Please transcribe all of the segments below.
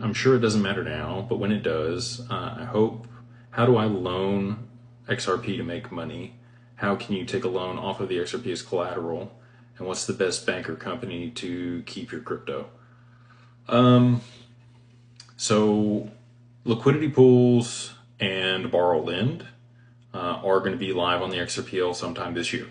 I'm sure it doesn't matter now, but when it does, I hope, how do I loan XRP to make money? How can you take a loan off of the XRP as collateral? And what's the best bank or company to keep your crypto? So liquidity pools and borrow lend are going to be live on the XRPL sometime this year.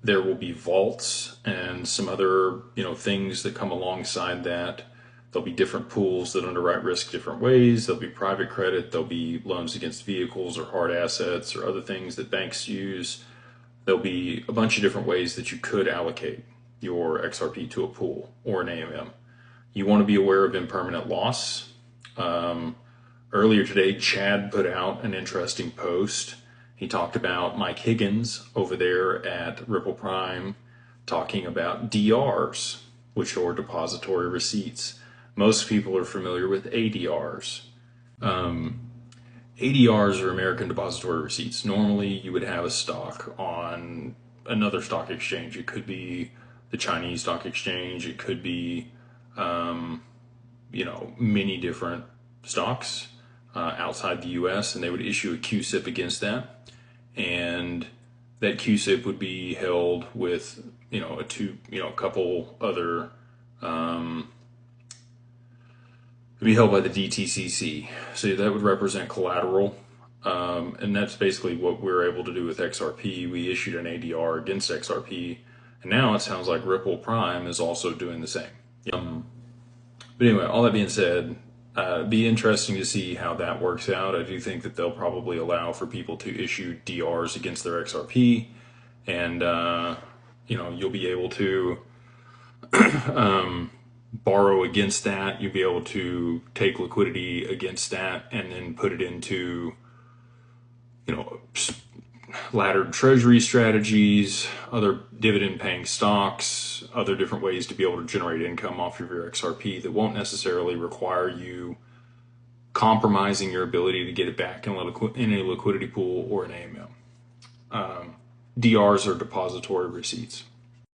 There will be vaults and some other, things that come alongside that. There'll be different pools that underwrite risk different ways. There'll be private credit. There'll be loans against vehicles or hard assets or other things that banks use. There'll be a bunch of different ways that you could allocate your XRP to a pool or an AMM. You want to be aware of impermanent loss. Earlier today, Chad put out an interesting post. He talked about Mike Higgins over there at Ripple Prime talking about DRs, which are depository receipts. Most people are familiar with ADRs. ADRs are American Depository Receipts. Normally, you would have a stock on another stock exchange. It could be the Chinese stock exchange. It could be, many different stocks outside the U.S., and they would issue a QSIP against that. And that QSIP would be held with, a couple other, it'd be held by the DTCC. So that would represent collateral. And that's basically what we're able to do with XRP. We issued an ADR against XRP, and now it sounds like Ripple Prime is also doing the same. But anyway, all that being said, it'd be interesting to see how that works out. I do think that they'll probably allow for people to issue DRs against their XRP, and you'll be able to borrow against that. You'll be able to take liquidity against that and then put it into laddered treasury strategies, other dividend paying stocks, other different ways to be able to generate income off of your XRP that won't necessarily require you compromising your ability to get it back in a liquidity pool or an AMM. DRs are depository receipts.